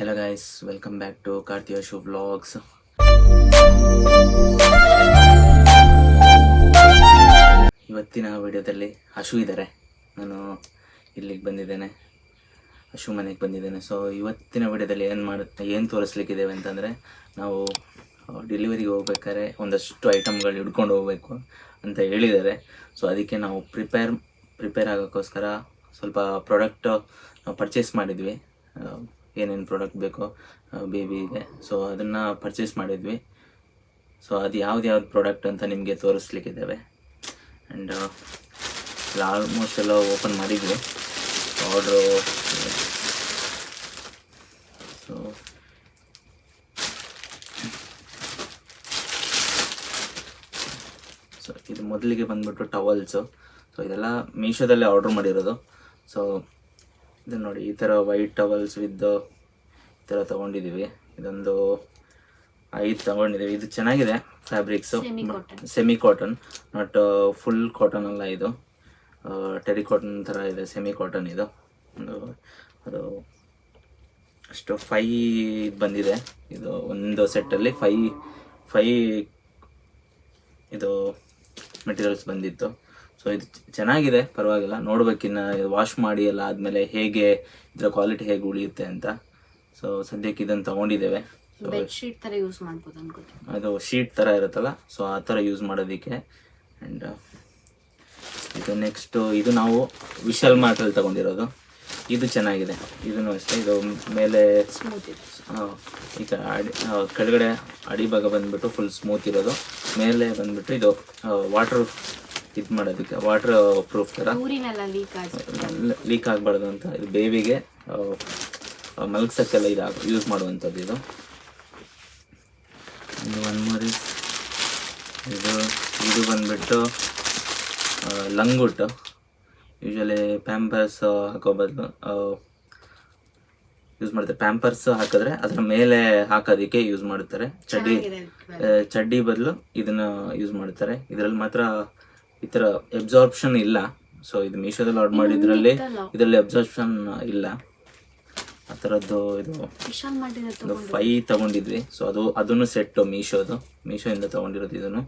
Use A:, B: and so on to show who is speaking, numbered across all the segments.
A: Hello guys, welcome back to ಕಾರ್ತಿಯ show vlogs. ಇವತ್ತಿನ ವಿಡಿಯೋದಲ್ಲಿ ಹಶು ಇದ್ದಾರೆ. ನಾನು ಇಲ್ಲಿಗೆ ಬಂದಿದ್ದೇನೆ, ಹಶು ಮನೆಗೆ ಬಂದಿದ್ದೇನೆ. ಸೊ ಇವತ್ತಿನ ವಿಡಿಯೋದಲ್ಲಿ ಏನು ತೋರಿಸ್ಲಿಕ್ಕಿದ್ದೇವೆ ಅಂತಂದರೆ, ನಾವು ಡೆಲಿವರಿಗೆ ಹೋಗ್ಬೇಕಾದ್ರೆ ಒಂದಷ್ಟು ಐಟಮ್ಗಳು ಹಿಡ್ಕೊಂಡು ಹೋಗಬೇಕು ಅಂತ ಹೇಳಿದ್ದಾರೆ. ಸೊ ಅದಕ್ಕೆ ನಾವು ಪ್ರಿಪೇರ್ ಆಗೋಕ್ಕೋಸ್ಕರ ಸ್ವಲ್ಪ ಪ್ರಾಡಕ್ಟ್ ನಾವು ಪರ್ಚೇಸ್ ಮಾಡಿದ್ವಿ. ಏನೇನು ಪ್ರಾಡಕ್ಟ್ ಬೇಕೋ ಬೇಬಿಗೆ, ಸೊ ಅದನ್ನು ಪರ್ಚೇಸ್ ಮಾಡಿದ್ವಿ. ಸೊ ಅದು ಯಾವ್ದು ಪ್ರಾಡಕ್ಟ್ ಅಂತ ನಿಮಗೆ ತೋರಿಸ್ಲಿಕ್ಕಿದ್ದೇವೆ. ಆ್ಯಂಡ್ ಆಲ್ಮೋಸ್ಟ್ ಎಲ್ಲ ಓಪನ್ ಮಾಡಿದ್ವಿ ಆರ್ಡ್ರು. ಸೊ ಇದು ಮೊದಲಿಗೆ ಬಂದ್ಬಿಟ್ಟು ಟವಲ್ಸು. ಸೊ ಇದೆಲ್ಲ ಮೀಶೋದಲ್ಲೇ ಆರ್ಡ್ರ್ ಮಾಡಿರೋದು. ಸೊ ಇದು ನೋಡಿ, ಈ ಥರ ವೈಟ್ ಟವಲ್ಸ್ ವಿತ್ ಈ ಥರ ತೊಗೊಂಡಿದ್ದೀವಿ. ಇದೊಂದು 5 ತೊಗೊಂಡಿದ್ದೀವಿ. ಇದು ಚೆನ್ನಾಗಿದೆ, fabrics semi cotton, not full cotton ಅಲ್ಲ. ಇದು ಟೆರಿ ಕಾಟನ್ ಥರ ಇದೆ, ಸೆಮಿ ಕಾಟನ್. ಇದು ಅದು ಅಷ್ಟು 5 ಬಂದಿದೆ. ಇದು ಒಂದು ಸೆಟ್ಟಲ್ಲಿ 5 ಇದು ಮೆಟೀರಿಯಲ್ಸ್ ಬಂದಿತ್ತು. ಸೊ ಇದು ಚೆನ್ನಾಗಿದೆ, ಪರವಾಗಿಲ್ಲ. ನೋಡ್ಬೇಕಿನ್ನು ವಾಶ್ ಮಾಡಿ ಎಲ್ಲ ಆದಮೇಲೆ ಹೇಗೆ ಇದರ ಕ್ವಾಲಿಟಿ ಹೇಗೆ ಉಳಿಯುತ್ತೆ ಅಂತ. ಸೊ ಸದ್ಯಕ್ಕೆ ಇದನ್ನು ತೊಗೊಂಡಿದ್ದೇವೆ.
B: ಶೀಟ್ ಥರ ಯೂಸ್ ಮಾಡ್ಬೋದು ಅನ್ಕೋತೀನಿ. ಅದು
A: ಶೀಟ್ ಥರ ಇರುತ್ತಲ್ಲ, ಸೊ ಆ ಥರ ಯೂಸ್ ಮಾಡೋದಕ್ಕೆ. ಆ್ಯಂಡ್ ಇದು ನೆಕ್ಸ್ಟು, ಇದು ನಾವು ವಿಶಾಲ್ ಮಾರ್ಟಲ್ಲಿ ತೊಗೊಂಡಿರೋದು. ಇದು ಚೆನ್ನಾಗಿದೆ, ಇದನ್ನು ಅಷ್ಟೇ. ಇದು ಮೇಲೆ ಈಗ ಕೆಳಗಡೆ ಅಡಿಭಾಗ ಬಂದುಬಿಟ್ಟು ಫುಲ್ ಸ್ಮೂತ್ ಇರೋದು, ಮೇಲೆ ಬಂದುಬಿಟ್ಟು ಇದು ವಾಟರ್ ಇದು ಮಾಡೋದಕ್ಕೆ, ವಾಟರ್ ಪ್ರೂಫ್ ಥರ ಲೀಕ್ ಆಗಬಾರ್ದು ಅಂತ. ಇದು ಬೇಬಿಗೆ ಮಲಗ್ಸೋಕ್ಕೆಲ್ಲ ಯೂಸ್ ಮಾಡುವಂಥದ್ದು. ಇದು ಒನ್ ಮೋರ್ ಇದು ಬಂದುಬಿಟ್ಟು ಲಂಗುಟ್ಟು. ಯೂಶ್ವಲಿ ಪ್ಯಾಂಪರ್ಸ್ ಹಾಕೋ ಬದಲು ಯೂಸ್ ಮಾಡ್ತಾರೆ. ಪ್ಯಾಂಪರ್ಸ್ ಹಾಕಿದ್ರೆ ಅದರ ಮೇಲೆ ಹಾಕೋದಕ್ಕೆ ಯೂಸ್ ಮಾಡ್ತಾರೆ. ಚಡ್ಡಿ ಬದಲು ಇದನ್ನು ಯೂಸ್ ಮಾಡ್ತಾರೆ. ಇದರಲ್ಲಿ ಮಾತ್ರ ಈ ಥರ ಅಬ್ಸಾರ್ಪ್ಷನ್ ಇಲ್ಲ. ಸೊ ಇದು ಮೀಶೋದಲ್ಲಿ ಆರ್ಡರ್ ಮಾಡಿದ್ರಲ್ಲಿ ಇದರಲ್ಲಿ ಅಬ್ಸಾರ್ಪ್ಷನ್ ಇಲ್ಲ ಆ ಥರದ್ದು. ಇದು 5 ತೊಗೊಂಡಿದ್ವಿ. ಸೊ ಅದನ್ನು ಸೆಟ್ಟು ಮೀಶೋಯಿಂದ ತೊಗೊಂಡಿರೋದು. ಇದನ್ನು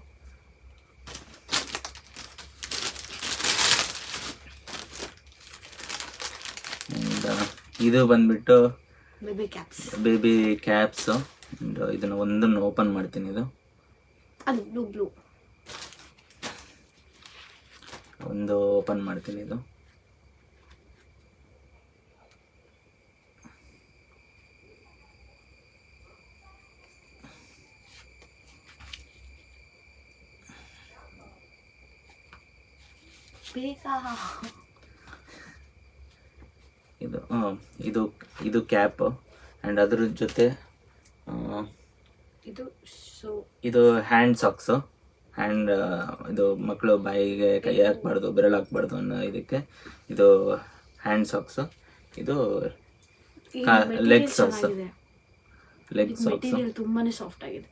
A: ಇದು ಬಂದ್ಬಿಟ್ಟು ಬೇಬಿ ಕ್ಯಾಪ್ಸ್. ಇದನ್ನು ಒಂದನ್ನು ಓಪನ್ ಮಾಡ್ತೀನಿ. ಇದು ಒಂದು ಓಪನ್ ಮಾಡ್ತೀನಿ. ಇದು ಇದು ಕ್ಯಾಪ್. ಆ್ಯಂಡ್ ಅದ್ರ ಜೊತೆ ಇದು ಹ್ಯಾಂಡ್ ಸಾಕ್ಸ್. ಹ್ಯಾಂಡ್ ಇದು ಮಕ್ಕಳು ಬಾಯಿಗೆ ಕೈ ಹಾಕ್ಬಾರ್ದು, ಬೆರಳು ಹಾಕ್ಬಾರ್ದು ಅನ್ನೋ ಇದಕ್ಕೆ ಇದು ಹ್ಯಾಂಡ್ ಸಾಕ್ಸ್. ಇದು ಲೆಗ್ ಸಾಕ್ಸ್.
B: ತುಂಬಾನೇ ಸಾಫ್ಟ್ ಆಗಿದೆ.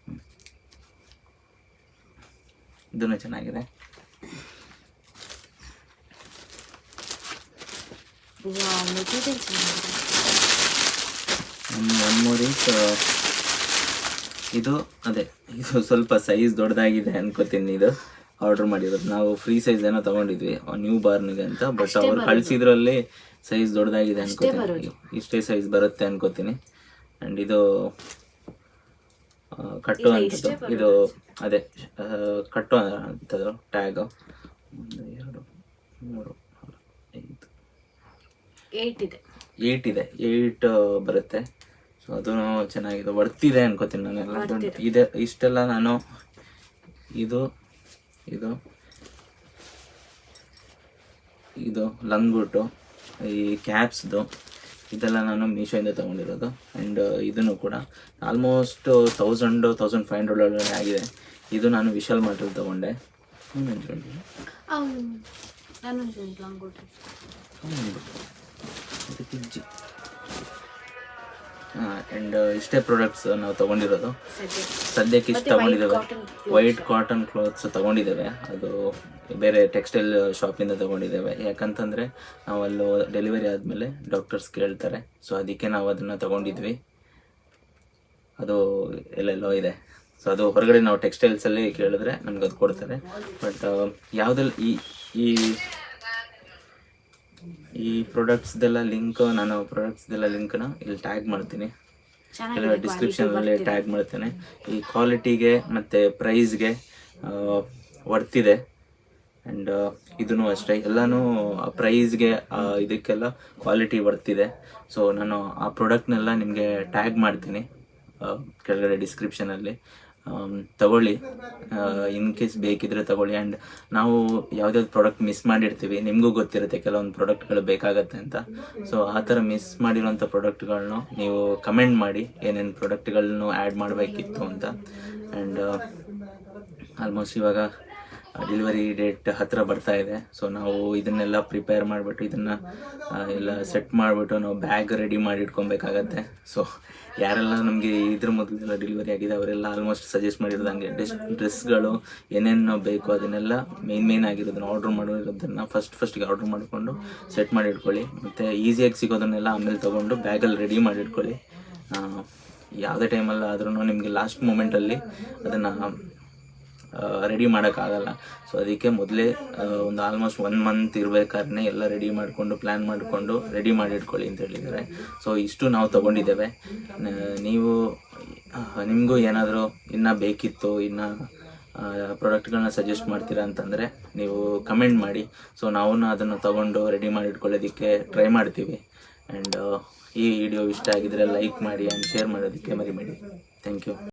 A: ಇದನ್ನು ಚೆನ್ನಾಗಿದೆ. ಒನ್ ಮೋರ್ ಈಸ್ ಇದು ಸ್ವಲ್ಪ ಸೈಜ್ ದೊಡ್ಡದಾಗಿದೆ ಅನ್ಕೋತೀನಿ. ಇದು ಆರ್ಡರ್ ಮಾಡಿರೋದು ನಾವು ಫ್ರೀ ಸೈಜ್ ಏನೋ ತಗೊಂಡಿದ್ವಿ ನ್ಯೂ ಬಾರ್ನ್ಗೆ ಅಂತ. ಬಟ್ ಅವ್ರು ಕಳಿಸಿದ್ರಲ್ಲಿ ಸೈಜ್ ದೊಡ್ಡದಾಗಿದೆ ಅನ್ಕೋತೀನಿ. ಇಷ್ಟೇ ಸೈಜ್ ಬರುತ್ತೆ ಅನ್ಕೋತೀನಿ. ಆ್ಯಂಡ್ ಇದು ಕಟ್ಟು ಅಂಥದ್ದು. ಇದು ಕಟ್ಟು ಅಂಥದ್ದು ಟ್ಯಾಗ್. 1 2 3 4 5 8 ಇದೆ. 8 ಬರುತ್ತೆ. ಸೊ ಅದು ಚೆನ್ನಾಗಿದೆ, ವರ್ತಿದೆ ಅನ್ಕೋತೀನಿ ನಾನೆಲ್ಲ. ಇಷ್ಟೆಲ್ಲ ನಾನು ಇದು ಲಂಗುಟು, ಈ ಕ್ಯಾಪ್ಸ್ದು ಇದೆಲ್ಲ ನಾನು ಮೀಶೋಯಿಂದ ತೊಗೊಂಡಿರೋದು. ಆ್ಯಂಡ್ ಇದನ್ನು ಕೂಡ ಆಲ್ಮೋಸ್ಟ್ 1500 ಆಗಿದೆ. ಇದು ನಾನು ವಿಶಾಲ್ ಮಾರ್ಟಲ್ಲಿ ತೊಗೊಂಡೆ. ಆ್ಯಂಡ್ ಇಷ್ಟೇ ಪ್ರಾಡಕ್ಟ್ಸ್ ನಾವು ತೊಗೊಂಡಿರೋದು. ಸದ್ಯಕ್ಕೆ ಇಷ್ಟು ತೊಗೊಂಡಿದ್ದೇವೆ. ವೈಟ್ ಕಾಟನ್ ಕ್ಲಾತ್ಸ್ ತೊಗೊಂಡಿದ್ದೇವೆ. ಅದು ಬೇರೆ ಟೆಕ್ಸ್ಟೈಲ್ ಶಾಪಿಂದ ತೊಗೊಂಡಿದ್ದೇವೆ. ಯಾಕಂತಂದರೆ ನಾವು ಅಲ್ಲಿ ಡೆಲಿವರಿ ಆದಮೇಲೆ ಡಾಕ್ಟರ್ಸ್ ಕೇಳ್ತಾರೆ. ಸೊ ಅದಕ್ಕೆ ನಾವು ಅದನ್ನು ತೊಗೊಂಡಿದ್ವಿ. ಅದು ಎಲ್ಲೆಲ್ಲೋ ಇದೆ. ಸೊ ಅದು ಹೊರಗಡೆ ನಾವು ಟೆಕ್ಸ್ಟೈಲ್ಸಲ್ಲಿ ಕೇಳಿದ್ರೆ ನಮ್ಗೆ ಅದು ಕೊಡ್ತಾರೆ. ಬಟ್ ಯಾವುದೆಲ್ಲ ಈ ಪ್ರಾಡಕ್ಟ್ಸ್ದೆಲ್ಲ ಲಿಂಕ್ನ ಇಲ್ಲಿ ಟ್ಯಾಗ್ ಮಾಡ್ತೀನಿ, ಕೆಲವು ಡಿಸ್ಕ್ರಿಪ್ಷನಲ್ಲಿ ಟ್ಯಾಗ್ ಮಾಡ್ತೇನೆ. ಈ ಕ್ವಾಲಿಟಿಗೆ ಮತ್ತು ಪ್ರೈಸ್ಗೆ ವರ್ತಿದೆ. ಆ್ಯಂಡ್ ಇದೂ ಅಷ್ಟೇ, ಎಲ್ಲನೂ ಪ್ರೈಸ್ಗೆ ಇದಕ್ಕೆಲ್ಲ ಕ್ವಾಲಿಟಿ ವರ್ತಿದೆ. ಸೊ ನಾನು ಆ ಪ್ರಾಡಕ್ಟ್ನೆಲ್ಲ ನಿಮಗೆ ಟ್ಯಾಗ್ ಮಾಡ್ತೀನಿ ಕೆಳಗಡೆ ಡಿಸ್ಕ್ರಿಪ್ಷನಲ್ಲಿ. ತಗೊಳ್ಳಿ, ಇನ್ ಕೇಸ್ ಬೇಕಿದ್ರೆ ತಗೊಳ್ಳಿ. ಆ್ಯಂಡ್ ನಾವು ಯಾವುದ್ಯಾವ್ದು ಪ್ರಾಡಕ್ಟ್ ಮಿಸ್ ಮಾಡಿರ್ತೀವಿ, ನಿಮಗೂ ಗೊತ್ತಿರುತ್ತೆ ಕೆಲವೊಂದು ಪ್ರಾಡಕ್ಟ್ಗಳು ಬೇಕಾಗತ್ತೆ ಅಂತ. ಸೊ ಆ ಥರ ಮಿಸ್ ಮಾಡಿರೋಂಥ ಪ್ರಾಡಕ್ಟ್ಗಳನ್ನೂ ನೀವು ಕಮೆಂಟ್ ಮಾಡಿ ಏನೇನು ಪ್ರಾಡಕ್ಟ್ಗಳನ್ನು ಆ್ಯಡ್ ಮಾಡಬೇಕಿತ್ತು ಅಂತ. ಆ್ಯಂಡ್ ಆಲ್ಮೋಸ್ಟ್ ಇವಾಗ ಡೆಲಿವರಿ ಡೇಟ್ ಹತ್ತಿರ ಬರ್ತಾ ಇದೆ. ಸೊ ನಾವು ಇದನ್ನೆಲ್ಲ ಪ್ರಿಪೇರ್ ಮಾಡಿಬಿಟ್ಟು ಇದನ್ನು ಎಲ್ಲ ಸೆಟ್ ಮಾಡಿಬಿಟ್ಟು ನಾವು ಬ್ಯಾಗ್ ರೆಡಿ ಮಾಡಿ ಇಟ್ಕೊಬೇಕಾಗತ್ತೆ. ಸೊ ಯಾರೆಲ್ಲ ನಮಗೆ ಇದ್ರ ಮೊದಲೆಲ್ಲ ಡೆಲಿವರಿ ಆಗಿದೆ ಅವರೆಲ್ಲ ಆಲ್ಮೋಸ್ಟ್ ಸಜೆಸ್ಟ್ ಮಾಡಿರೋದಂಗೆ ಡ್ರೆಸ್ಗಳು ಏನೇನು ಬೇಕು ಅದನ್ನೆಲ್ಲ ಮೇನ್ ಆಗಿರೋದನ್ನು ಆರ್ಡ್ರ್ ಮಾಡಿರೋದನ್ನು ಫಸ್ಟಿಗೆ ಆರ್ಡ್ರ್ ಮಾಡಿಕೊಂಡು ಸೆಟ್ ಮಾಡಿ ಇಟ್ಕೊಳ್ಳಿ. ಮತ್ತು ಈಸಿಯಾಗಿ ಸಿಗೋದನ್ನೆಲ್ಲ ಆಮೇಲೆ ತೊಗೊಂಡು ಬ್ಯಾಗಲ್ಲಿ ರೆಡಿ ಮಾಡಿ ಇಟ್ಕೊಳ್ಳಿ. ಯಾವುದೇ ಟೈಮಲ್ಲಿ ಆದ್ರೂ ನಿಮಗೆ ಲಾಸ್ಟ್ ಮೂಮೆಂಟಲ್ಲಿ ಅದನ್ನು ರೆಡಿ ಮಾಡೋಕ್ಕಾಗಲ್ಲ. ಸೊ ಅದಕ್ಕೆ ಮೊದಲೇ ಒಂದು ಆಲ್ಮೋಸ್ಟ್ 1 ಮಂತ್ ಇರಬೇಕಾದ್ರೆ ಎಲ್ಲ ರೆಡಿ ಮಾಡಿಕೊಂಡು ಪ್ಲ್ಯಾನ್ ಮಾಡಿಕೊಂಡು ರೆಡಿ ಮಾಡಿ ಇಟ್ಕೊಳ್ಳಿ ಅಂತ ಹೇಳಿದ್ದಾರೆ. ಸೊ ಇಷ್ಟು ನಾವು ತೊಗೊಂಡಿದ್ದೇವೆ. ನಿಮಗೂ ಏನಾದರೂ ಇನ್ನೂ ಬೇಕಿತ್ತು, ಇನ್ನು ಪ್ರಾಡಕ್ಟ್ಗಳನ್ನ ಸಜೆಸ್ಟ್ ಮಾಡ್ತೀರಾ ಅಂತಂದರೆ ನೀವು ಕಮೆಂಟ್ ಮಾಡಿ. ಸೊ ನಾವು ಅದನ್ನು ತೊಗೊಂಡು ರೆಡಿ ಮಾಡಿ ಇಟ್ಕೊಳ್ಳೋದಕ್ಕೆ ಟ್ರೈ ಮಾಡ್ತೀವಿ. ಆ್ಯಂಡ್ ಈ ವಿಡಿಯೋ ಇಷ್ಟ ಆಗಿದರೆ ಲೈಕ್ ಮಾಡಿ ಆ್ಯಂಡ್ ಶೇರ್ ಮಾಡೋದಕ್ಕೆ ಮರಿಬೇಡಿ. Thank you.